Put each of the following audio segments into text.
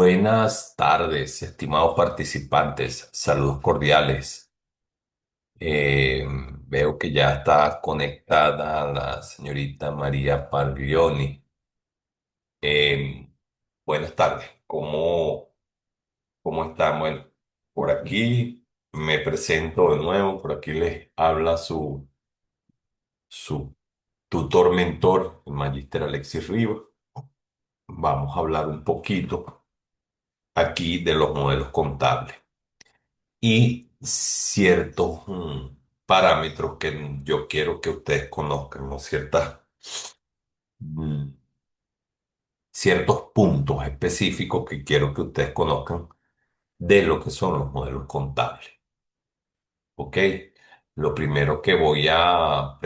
Buenas tardes, estimados participantes. Saludos cordiales. Eh, Veo que ya está conectada la señorita María Paglioni. Eh, Buenas tardes. ¿Cómo están? Bueno, por aquí me presento de nuevo. Por aquí les habla su tutor mentor, el magíster Alexis Rivas. Vamos a hablar un poquito aquí de los modelos contables y ciertos parámetros que yo quiero que ustedes conozcan, ¿no? Mm, Ciertos puntos específicos que quiero que ustedes conozcan de lo que son los modelos contables, ¿ok? Lo primero que voy a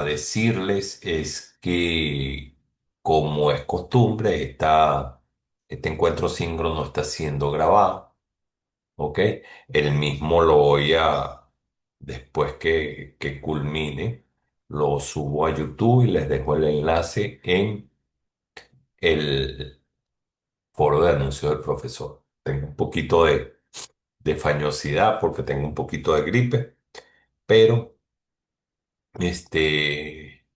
decirles es que, como es costumbre, este encuentro síncrono está siendo grabado. ¿Ok? El mismo después que culmine, lo subo a YouTube y les dejo el enlace en el foro de anuncios del profesor. Tengo un poquito de fañosidad porque tengo un poquito de gripe, pero este,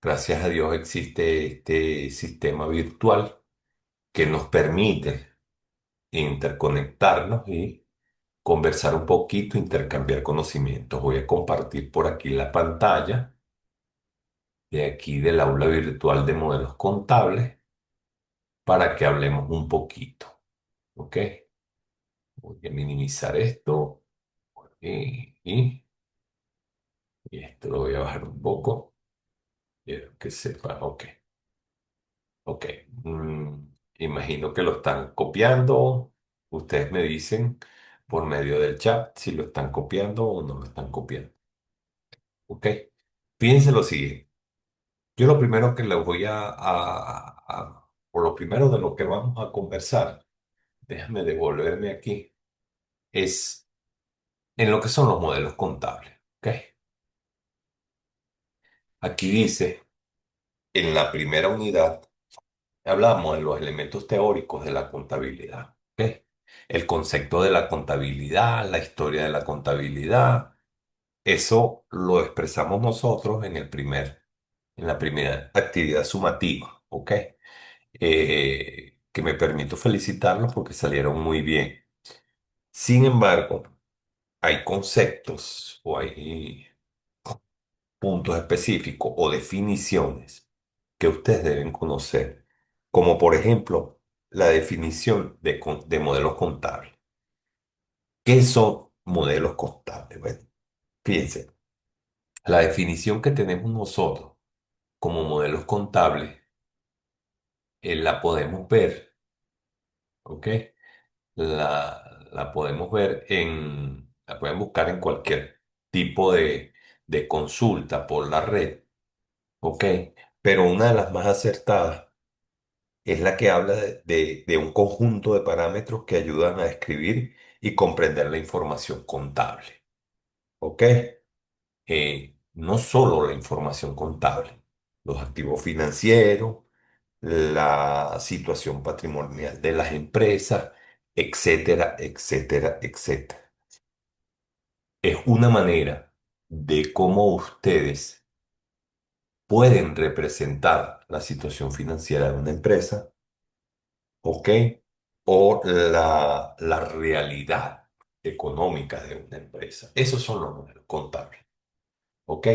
gracias a Dios existe este sistema virtual que nos permite interconectarnos y conversar un poquito, intercambiar conocimientos. Voy a compartir por aquí la pantalla de aquí del aula virtual de modelos contables para que hablemos un poquito. ¿Ok? Voy a minimizar esto y esto lo voy a bajar un poco. Quiero que sepa. Ok. Ok. Imagino que lo están copiando. Ustedes me dicen por medio del chat si lo están copiando o no lo están copiando. ¿Ok? Fíjense lo siguiente. Yo lo primero que les voy por lo primero de lo que vamos a conversar, déjame devolverme aquí, es en lo que son los modelos contables. ¿Ok? Aquí dice, en la primera unidad, hablamos de los elementos teóricos de la contabilidad. ¿Ok? El concepto de la contabilidad, la historia de la contabilidad, eso lo expresamos nosotros en la primera actividad sumativa. ¿Ok? Que me permito felicitarlos porque salieron muy bien. Sin embargo, hay conceptos o hay puntos específicos o definiciones que ustedes deben conocer, como por ejemplo la definición de modelos contables. ¿Qué son modelos contables? Bueno, fíjense, la definición que tenemos nosotros como modelos contables la podemos ver, ¿ok? La podemos ver la pueden buscar en cualquier tipo de consulta por la red, ¿ok? Pero una de las más acertadas es la que habla de un conjunto de parámetros que ayudan a describir y comprender la información contable, ¿ok? No solo la información contable, los activos financieros, la situación patrimonial de las empresas, etcétera, etcétera, etcétera. Es una manera de cómo ustedes pueden representar la situación financiera de una empresa, ¿ok? O la realidad económica de una empresa. Esos son los modelos contables, ¿ok?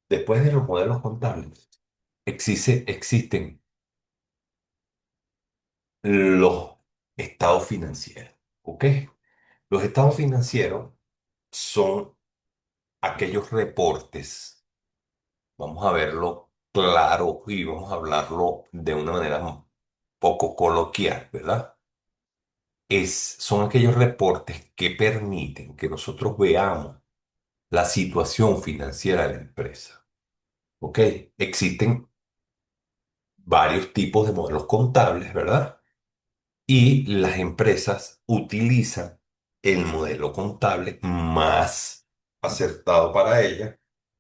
Después de los modelos contables, existen los estados financieros, ¿ok? Los estados financieros son aquellos reportes. Vamos a verlo claro y vamos a hablarlo de una manera un poco coloquial, ¿verdad? Son aquellos reportes que permiten que nosotros veamos la situación financiera de la empresa. ¿Ok? Existen varios tipos de modelos contables, ¿verdad? Y las empresas utilizan el modelo contable más acertado para ellas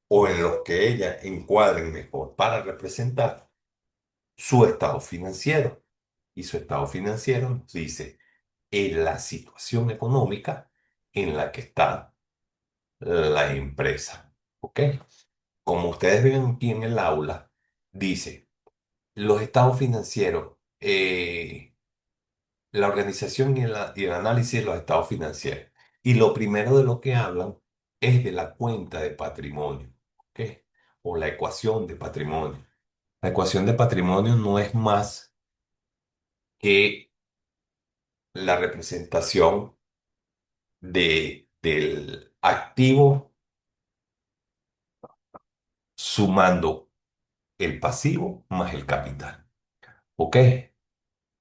o en los que ellas encuadren mejor para representar su estado financiero. y su estado financiero nos dice en la situación económica en la que está la empresa. ¿Ok? Como ustedes ven aquí en el aula, dice los estados financieros, la organización y el análisis de los estados financieros. Y lo primero de lo que hablan es de la cuenta de patrimonio, ¿ok? O la ecuación de patrimonio. La ecuación de patrimonio no es más que la representación del activo sumando el pasivo más el capital, ¿ok?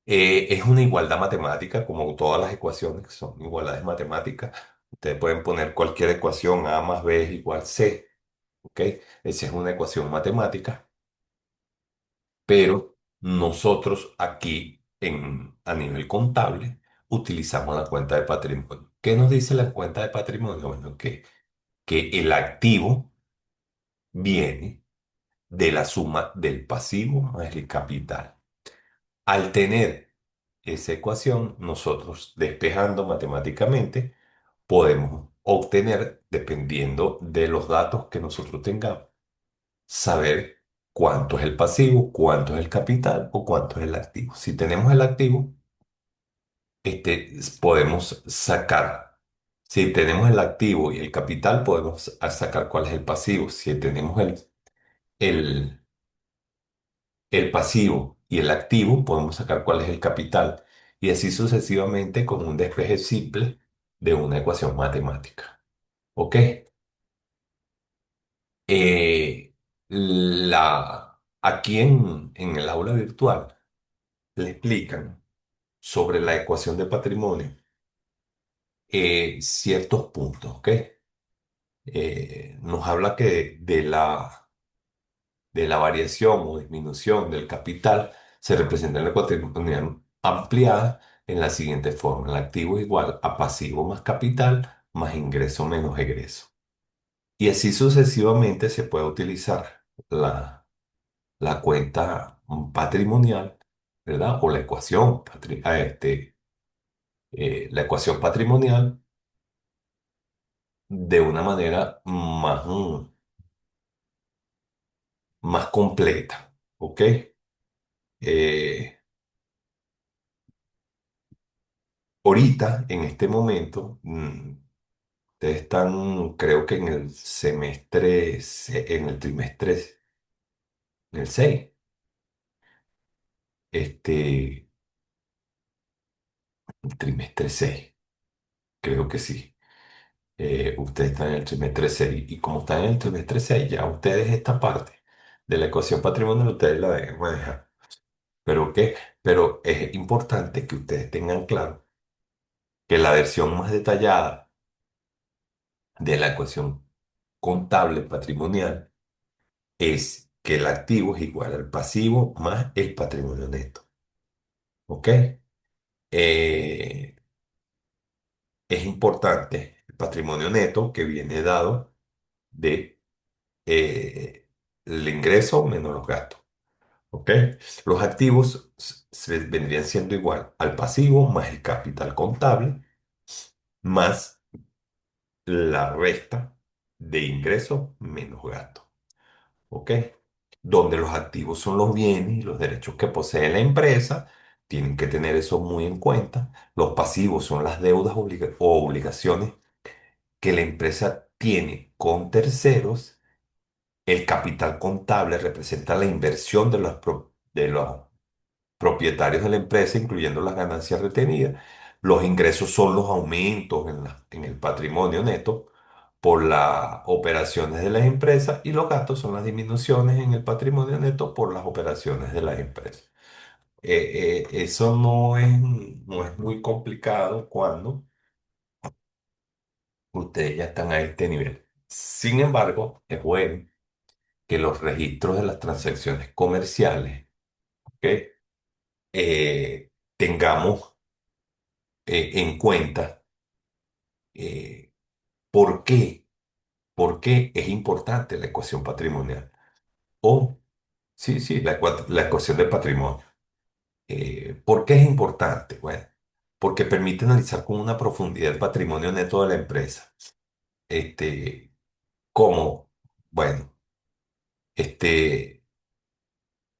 Es una igualdad matemática, como todas las ecuaciones que son igualdades matemáticas. Ustedes pueden poner cualquier ecuación, A más B es igual C, ¿ok? Esa es una ecuación matemática, pero nosotros aquí a nivel contable utilizamos la cuenta de patrimonio. ¿Qué nos dice la cuenta de patrimonio? Bueno, que el activo viene de la suma del pasivo más el capital. Al tener esa ecuación, nosotros despejando matemáticamente, podemos obtener, dependiendo de los datos que nosotros tengamos, saber cuánto es el pasivo, cuánto es el capital o cuánto es el activo. Si tenemos el activo, podemos sacar. Si tenemos el activo y el capital, podemos sacar cuál es el pasivo. Si tenemos el, el pasivo y el activo, podemos sacar cuál es el capital. Y así sucesivamente con un despeje simple de una ecuación matemática. ¿Ok? Aquí en el aula virtual le explican sobre la ecuación de patrimonio ciertos puntos, ¿ok? Nos habla que de la variación o disminución del capital se representa en la ecuación ampliada en la siguiente forma. El activo es igual a pasivo más capital más ingreso menos egreso. Y así sucesivamente se puede utilizar la cuenta patrimonial, ¿verdad? O la ecuación, la ecuación patrimonial de una manera más completa, ¿ok? Eh, Ahorita, en este momento, ustedes están, creo que en el semestre, en el trimestre, en el 6, el trimestre 6, creo que sí. Ustedes están en el trimestre 6 y como están en el trimestre 6 ya ustedes esta parte de la ecuación patrimonial ustedes la deben manejar. ¿Pero qué? Pero es importante que ustedes tengan claro que la versión más detallada de la ecuación contable patrimonial es que el activo es igual al pasivo más el patrimonio neto. ¿Ok? Eh, es importante el patrimonio neto que viene dado de el ingreso menos los gastos. ¿Ok? Los activos vendrían siendo igual al pasivo más el capital contable más la resta de ingresos menos gastos. ¿Ok? Donde los activos son los bienes y los derechos que posee la empresa, tienen que tener eso muy en cuenta. Los pasivos son las deudas o obligaciones que la empresa tiene con terceros. El capital contable representa la inversión de los propietarios de la empresa, incluyendo las ganancias retenidas. Los ingresos son los aumentos en el patrimonio neto por las operaciones de las empresas y los gastos son las disminuciones en el patrimonio neto por las operaciones de las empresas. Eso no es muy complicado cuando ustedes ya están a este nivel. Sin embargo, es bueno que los registros de las transacciones comerciales, ¿ok? Tengamos en cuenta eh, por qué, por qué es importante la ecuación patrimonial. O, sí, sí, la ecuación de patrimonio. ¿Por qué es importante? Bueno, porque permite analizar con una profundidad el patrimonio neto de la empresa. Este, cómo, bueno, este,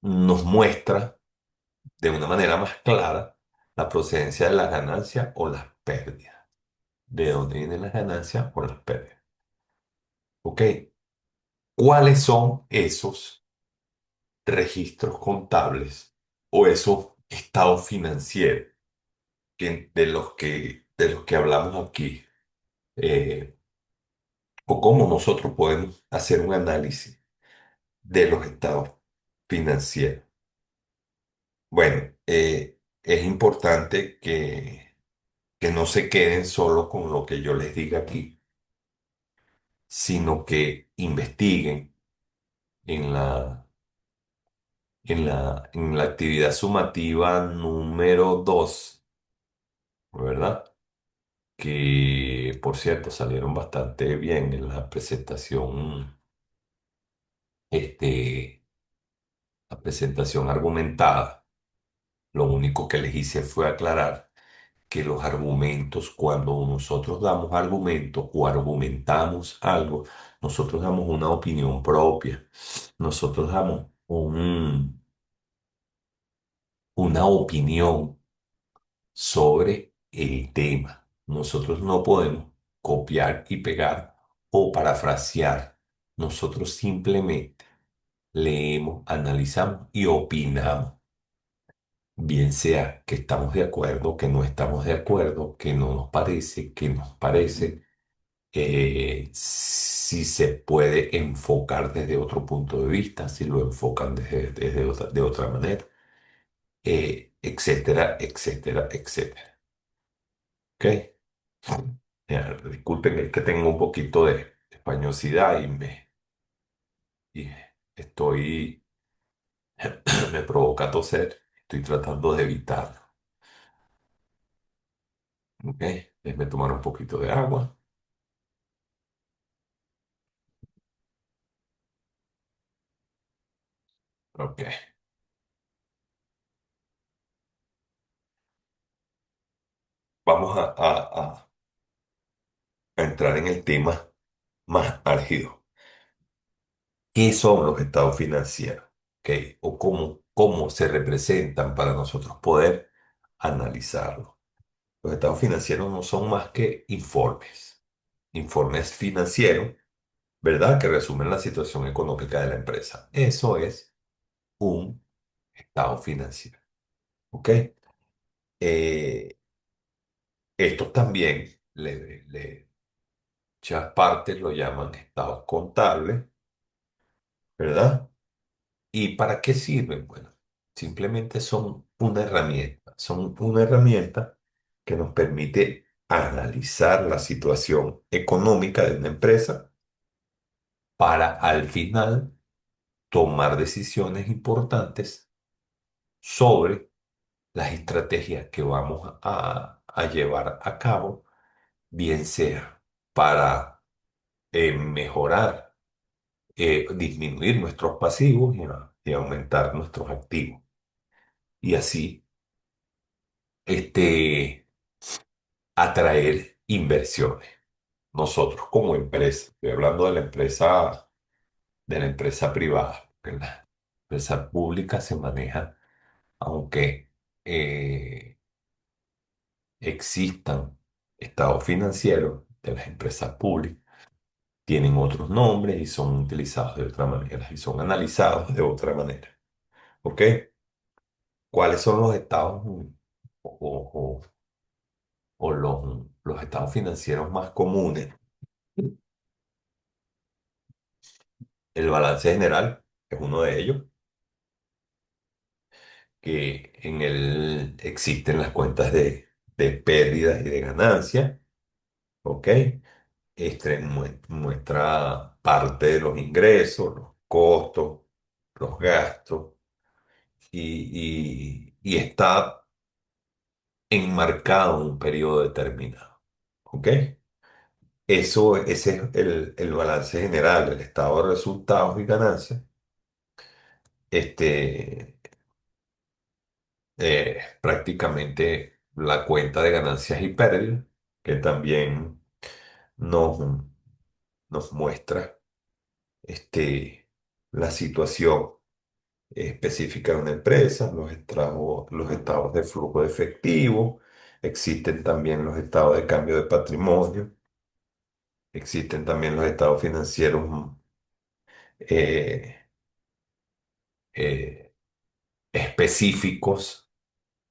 nos muestra de una manera más clara la procedencia de las ganancias o las pérdidas. ¿De dónde vienen las ganancias o las pérdidas? ¿Ok? ¿Cuáles son esos registros contables o esos estados financieros de los que hablamos aquí? Eh, ¿O cómo nosotros podemos hacer un análisis de los estados financieros? Bueno, es importante que no se queden solo con lo que yo les diga aquí, sino que investiguen en la actividad sumativa número 2, ¿verdad? Que, por cierto, salieron bastante bien en este, la presentación argumentada. Lo único que les hice fue aclarar que los argumentos, cuando nosotros damos argumentos o argumentamos algo, nosotros damos una opinión propia, nosotros damos una opinión sobre el tema. Nosotros no podemos copiar y pegar o parafrasear. Nosotros simplemente leemos, analizamos y opinamos. Bien sea que estamos de acuerdo, que no estamos de acuerdo, que no nos parece, que nos parece, si se puede enfocar desde otro punto de vista, si lo enfocan de otra manera, etcétera, etcétera, etcétera. ¿Ok? Ya, disculpen, es que tengo un poquito de españosidad y estoy, me provoca toser, estoy tratando de evitarlo. ¿Ok? Déjenme tomar un poquito de agua. Ok. Vamos a entrar en el tema más álgido. ¿Qué son los estados financieros? ¿Ok? O cómo se representan para nosotros poder analizarlos. Los estados financieros no son más que informes. Informes financieros, ¿verdad? Que resumen la situación económica de la empresa. Eso es un estado financiero. ¿Ok? Eh, Estos también, muchas partes lo llaman estados contables, ¿verdad? ¿Y para qué sirven? Bueno, simplemente son una herramienta que nos permite analizar la situación económica de una empresa para al final tomar decisiones importantes sobre las estrategias que vamos a llevar a cabo, bien sea para mejorar, disminuir nuestros pasivos y aumentar nuestros activos. Y así, atraer inversiones. Nosotros como empresa, estoy hablando de la empresa privada, porque la empresa pública se maneja, aunque existan estados financieros de las empresas públicas, tienen otros nombres y son utilizados de otra manera y son analizados de otra manera. ¿Ok? ¿Cuáles son los estados o los estados financieros más comunes? El balance general es uno de ellos, que en él existen las cuentas de pérdidas y de ganancias, ¿ok? Este muestra parte de los ingresos, los costos, los gastos, y está enmarcado en un periodo determinado, ¿ok? Ese es el balance general, el estado de resultados y ganancias. Este, prácticamente la cuenta de ganancias y pérdidas, que también nos, nos muestra la situación específica de una empresa, los estados de flujo de efectivo, existen también los estados de cambio de patrimonio, existen también los estados financieros eh, eh, específicos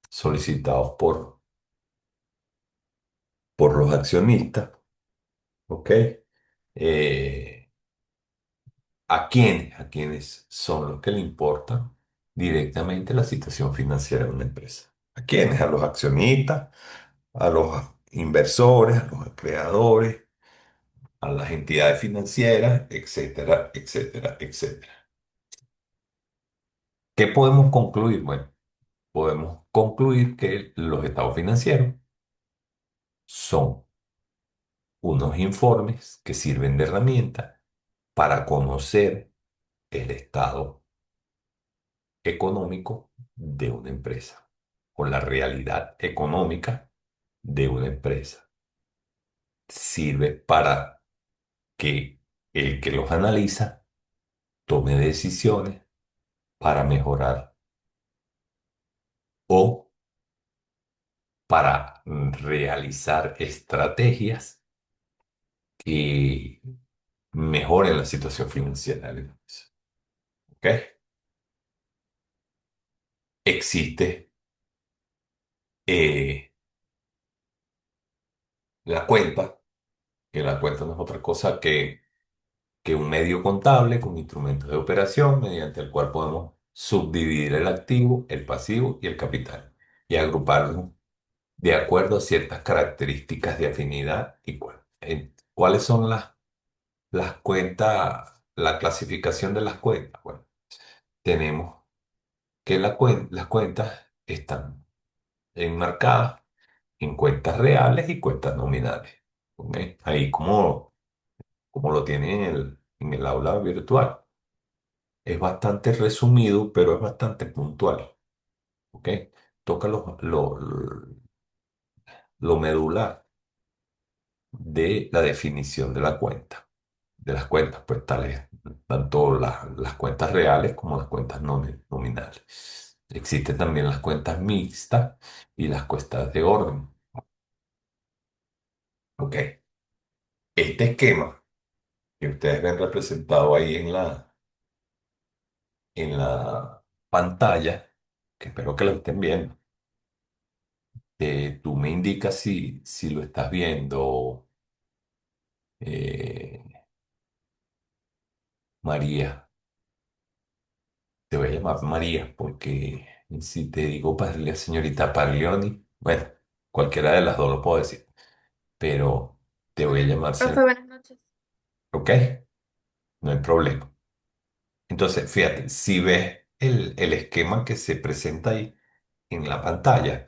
solicitados por los accionistas, ¿ok? Eh, ¿A quiénes? ¿A quiénes son los que le importan directamente la situación financiera de una empresa? ¿A quiénes? A los accionistas, a los inversores, a los creadores, a las entidades financieras, etcétera, etcétera, etcétera. ¿Qué podemos concluir? Bueno, podemos concluir que los estados financieros son unos informes que sirven de herramienta para conocer el estado económico de una empresa o la realidad económica de una empresa. Sirve para que el que los analiza tome decisiones para mejorar o para realizar estrategias que mejoren la situación financiera de la empresa. ¿Ok? Existe eh, la cuenta, que la cuenta no es otra cosa que un medio contable con instrumentos de operación mediante el cual podemos subdividir el activo, el pasivo y el capital y agruparlos de acuerdo a ciertas características de afinidad y ¿cuáles son las cuentas, la clasificación de las cuentas? Bueno, tenemos que las cuentas están enmarcadas en cuentas reales y cuentas nominales. ¿Ok? Ahí como lo tiene en el aula virtual. Es bastante resumido, pero es bastante puntual. ¿Ok? Toca lo medular de la definición de la cuenta. De las cuentas, pues tales, tanto las cuentas reales como las cuentas nominales. Existen también las cuentas mixtas y las cuentas de orden. ¿Ok? Este esquema que ustedes ven representado ahí en la pantalla, que espero que lo estén viendo, tú me indicas si lo estás viendo, eh, María. Te voy a llamar María porque si te digo señorita Paglioni, bueno, cualquiera de las dos lo puedo decir, pero te voy a llamar Profe, señorita, buenas noches. ¿ok? No hay problema. Entonces, fíjate, si ves el esquema que se presenta ahí en la pantalla,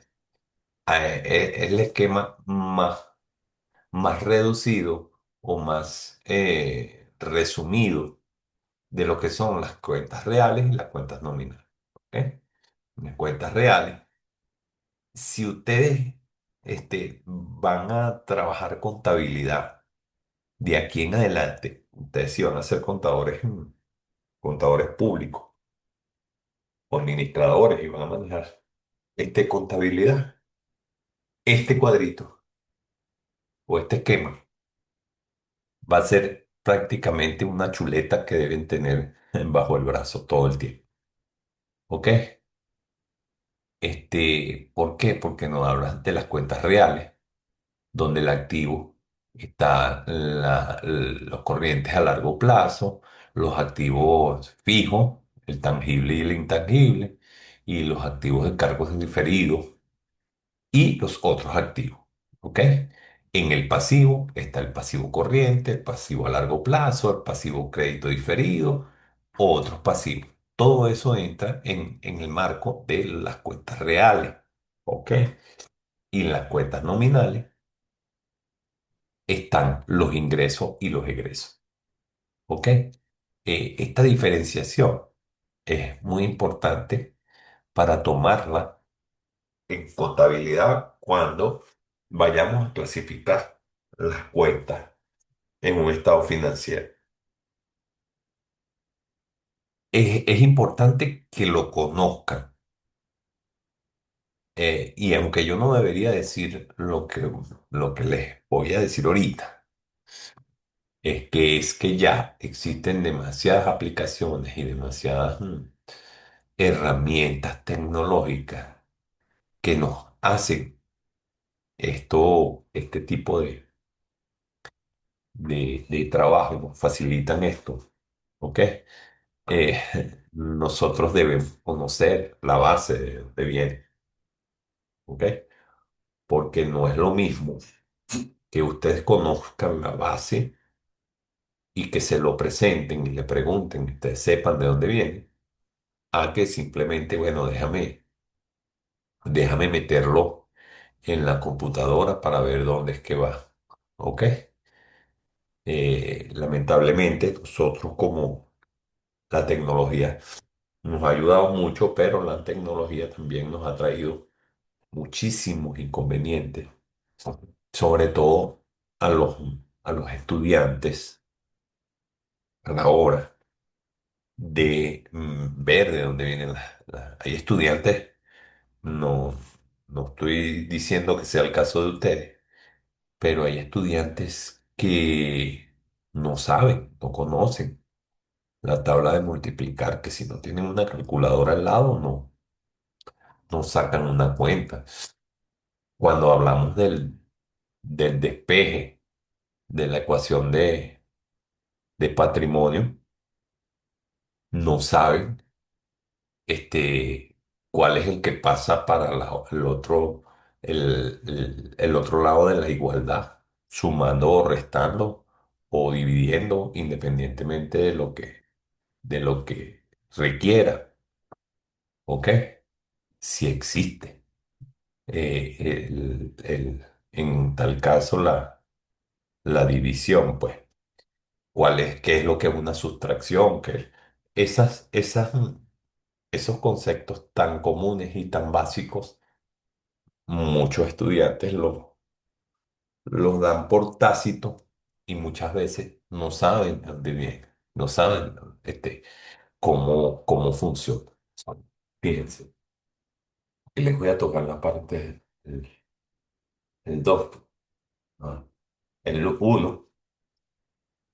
es el esquema más reducido o más resumido de lo que son las cuentas reales y las cuentas nominales. ¿Ok? Las cuentas reales, si ustedes van a trabajar contabilidad de aquí en adelante, ustedes sí van a ser contadores, contadores públicos o administradores y van a manejar contabilidad. Este cuadrito o este esquema va a ser prácticamente una chuleta que deben tener bajo el brazo todo el tiempo. ¿Ok? ¿Por qué? Porque nos hablan de las cuentas reales, donde el activo está los corrientes a largo plazo, los activos fijos, el tangible y el intangible, y los activos de cargos diferidos y los otros activos. ¿Ok? En el pasivo está el pasivo corriente, el pasivo a largo plazo, el pasivo crédito diferido, otros pasivos. Todo eso entra en el marco de las cuentas reales. ¿Ok? Y en las cuentas nominales están los ingresos y los egresos. ¿Ok? Esta diferenciación es muy importante para tomarla. en contabilidad cuando vayamos a clasificar las cuentas en un estado financiero. Es importante que lo conozcan. Y aunque yo no debería decir lo que les voy a decir ahorita, es que ya existen demasiadas aplicaciones y demasiadas herramientas tecnológicas que nos hacen este tipo de trabajo, nos facilitan esto, ¿ok? Eh, nosotros debemos conocer la base de dónde viene, ¿ok? Porque no es lo mismo que ustedes conozcan la base y que se lo presenten y le pregunten, y ustedes sepan de dónde viene, a que simplemente, bueno, déjame meterlo en la computadora para ver dónde es que va. ¿Ok? Lamentablemente, nosotros como la tecnología nos ha ayudado mucho, pero la tecnología también nos ha traído muchísimos inconvenientes, sobre todo a a los estudiantes a la hora de ver de dónde vienen Hay estudiantes, no, no estoy diciendo que sea el caso de ustedes, pero hay estudiantes que no saben, no conocen la tabla de multiplicar, que si no tienen una calculadora al lado, no sacan una cuenta. Cuando hablamos del despeje de la ecuación de patrimonio, no saben cuál es el que pasa para el otro lado de la igualdad, sumando o restando o dividiendo, independientemente de lo que requiera, ¿ok? Si existe. En tal caso, la división, pues, qué es lo que es una sustracción? Esos conceptos tan comunes y tan básicos, muchos estudiantes los dan por tácito y muchas veces no saben de dónde viene, no saben cómo funciona. Fíjense, y les voy a tocar la parte del 2, ¿no? El uno,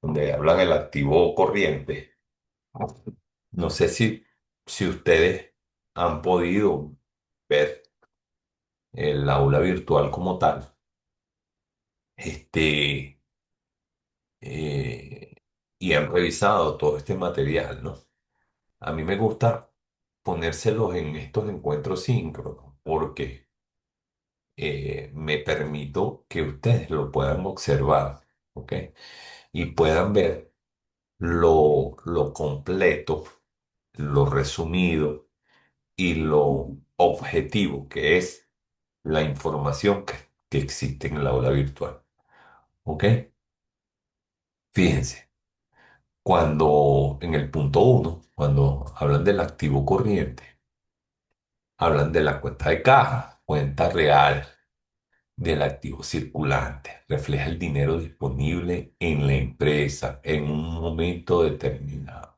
donde hablan el activo corriente. No sé si ustedes han podido ver el aula virtual como tal, este, eh, y han revisado todo este material, ¿no? A mí me gusta ponérselos en estos encuentros síncronos porque me permito que ustedes lo puedan observar, ¿ok? Y puedan ver lo completo, lo resumido y lo objetivo que es la información que existe en el aula virtual. ¿Ok? Fíjense, cuando en el punto uno, cuando hablan del activo corriente, hablan de la cuenta de caja, cuenta real del activo circulante, refleja el dinero disponible en la empresa en un momento determinado.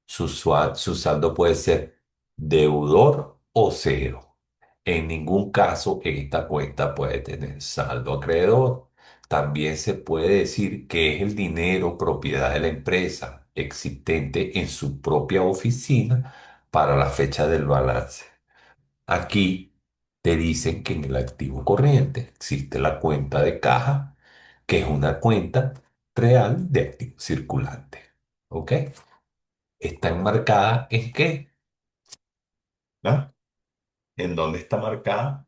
Su saldo puede ser deudor o cero. En ningún caso esta cuenta puede tener saldo acreedor. También se puede decir que es el dinero propiedad de la empresa existente en su propia oficina para la fecha del balance. Aquí te dicen que en el activo corriente existe la cuenta de caja, que es una cuenta real de activo circulante. ¿Ok? ¿Está enmarcada en qué? ¿Ah? ¿En dónde está marcada?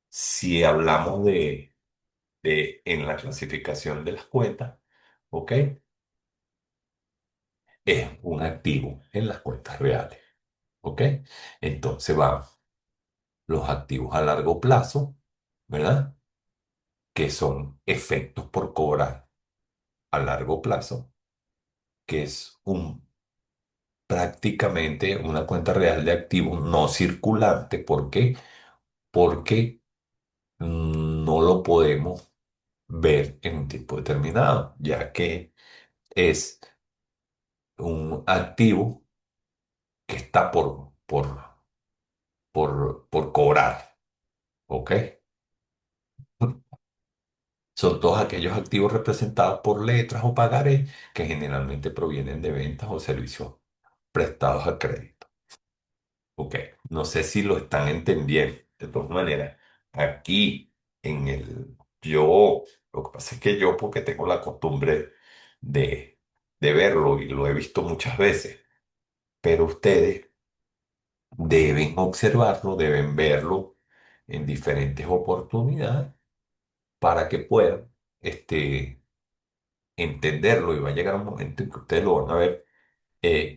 Si hablamos en la clasificación de las cuentas, ¿ok? Es un activo en las cuentas reales, ¿ok? Entonces van los activos a largo plazo, ¿verdad? Que son efectos por cobrar a largo plazo, que es prácticamente una cuenta real de activos no circulante. ¿Por qué? porque no lo podemos ver en un tiempo determinado, ya que es un activo que está por cobrar, ¿ok? Son todos aquellos activos representados por letras o pagarés que generalmente provienen de ventas o servicios prestados a crédito. Ok, no sé si lo están entendiendo. De todas maneras, aquí en lo que pasa es que yo, porque tengo la costumbre de, de verlo y lo he visto muchas veces, pero ustedes deben observarlo, deben verlo en diferentes oportunidades para que puedan entenderlo y va a llegar un momento en que ustedes lo van a ver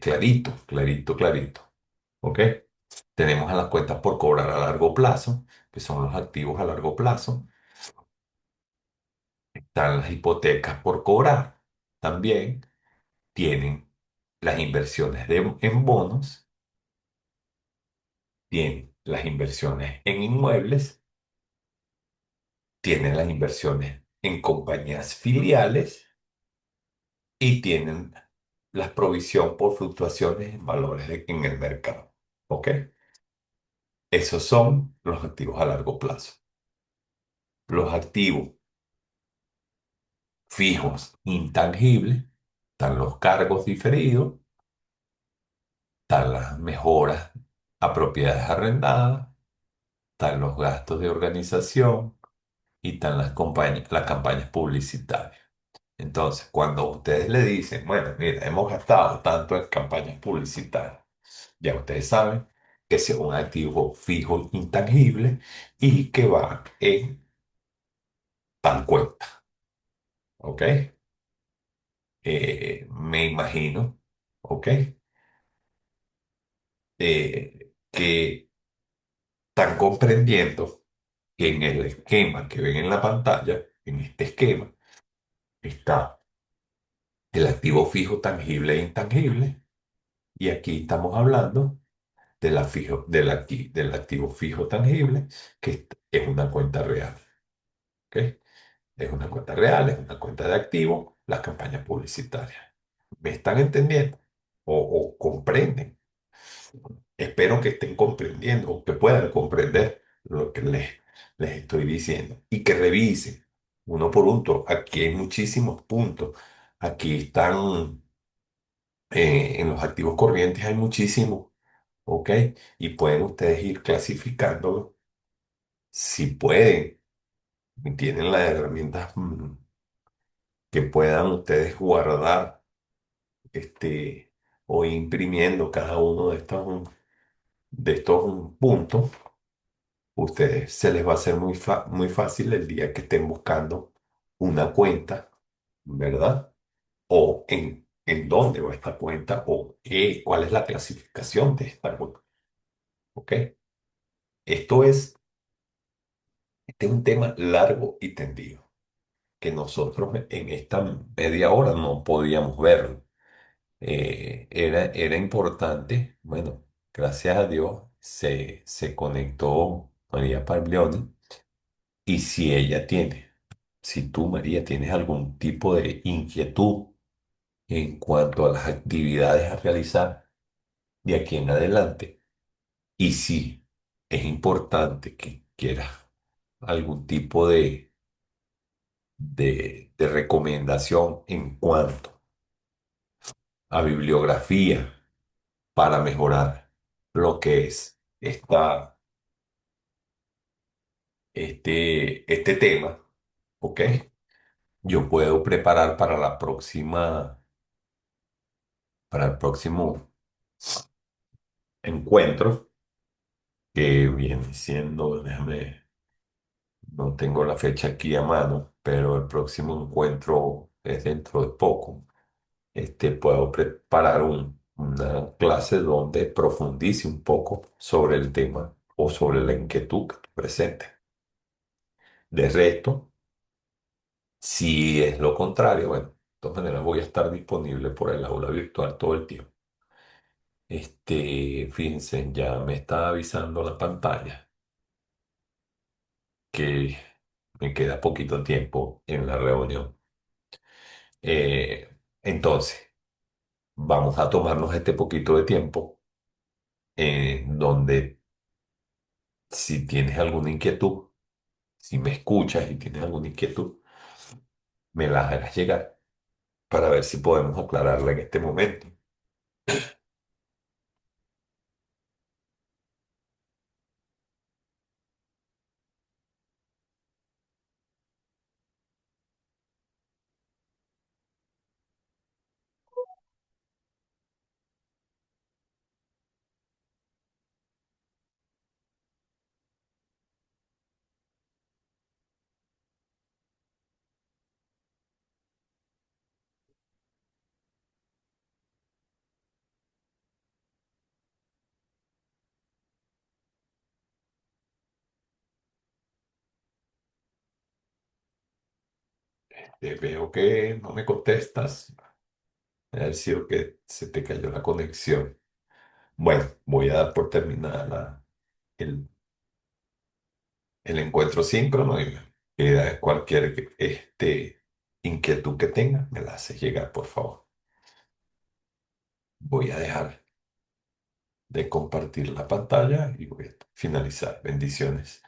clarito, clarito, clarito. ¿Ok? Tenemos a las cuentas por cobrar a largo plazo, que son los activos a largo plazo. Están las hipotecas por cobrar. También tienen las inversiones en bonos, tienen las inversiones en inmuebles, tienen las inversiones en compañías filiales y tienen la provisión por fluctuaciones en valores en el mercado. ¿Ok? Esos son los activos a largo plazo. Los activos fijos intangibles, están los cargos diferidos, están las mejoras a propiedades arrendadas, están los gastos de organización y están las campañas publicitarias. Entonces, cuando ustedes le dicen, bueno, mira, hemos gastado tanto en campañas publicitarias, ya ustedes saben que ese es un activo fijo intangible y que va en tal cuenta, ¿ok? Me imagino, ¿ok? Que están comprendiendo que en el esquema que ven en la pantalla, en este esquema, está el activo fijo tangible e intangible, y aquí estamos hablando del activo fijo tangible, que es una cuenta real, ¿ok? Es una cuenta real, es una cuenta de activo, las campañas publicitarias. ¿Me están entendiendo? O comprenden? Espero que estén comprendiendo o que puedan comprender lo que les estoy diciendo y que revisen uno por uno. Aquí hay muchísimos puntos. Aquí están en los activos corrientes, hay muchísimos, ¿ok? Y pueden ustedes ir clasificándolo si pueden. Y tienen las herramientas que puedan ustedes guardar o imprimiendo cada uno de estos puntos. Ustedes se les va a hacer muy fácil el día que estén buscando una cuenta, ¿verdad? O en dónde va esta cuenta o cuál es la clasificación de esta cuenta, ¿ok? Esto es, este es un tema largo y tendido, que nosotros en esta media hora no podíamos verlo. Era importante, bueno, gracias a Dios se conectó María Paglioni. Y si ella tiene, si tú, María, tienes algún tipo de inquietud en cuanto a las actividades a realizar de aquí en adelante, y si es importante que quieras algún tipo de recomendación en cuanto a bibliografía para mejorar lo que es este tema, ¿ok? Yo puedo preparar para el próximo encuentro, que viene siendo, no tengo la fecha aquí a mano, pero el próximo encuentro es dentro de poco. Puedo preparar una clase donde profundice un poco sobre el tema o sobre la inquietud que tú presentes. De resto, si es lo contrario, bueno, de todas maneras voy a estar disponible por el aula virtual todo el tiempo. Fíjense, ya me está avisando la pantalla que me queda poquito tiempo en la reunión. Eh, entonces, vamos a tomarnos este poquito de tiempo donde si tienes alguna inquietud, si me escuchas y tienes alguna inquietud, me la hagas llegar para ver si podemos aclararla en este momento. Veo que no me contestas. Ha de sido que se te cayó la conexión. Bueno, voy a dar por terminada el, el encuentro síncrono y cualquier inquietud que tengas, me la haces llegar, por favor. Voy a dejar de compartir la pantalla y voy a finalizar. Bendiciones.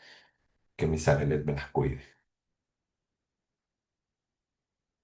Que mis ángeles me las cuiden.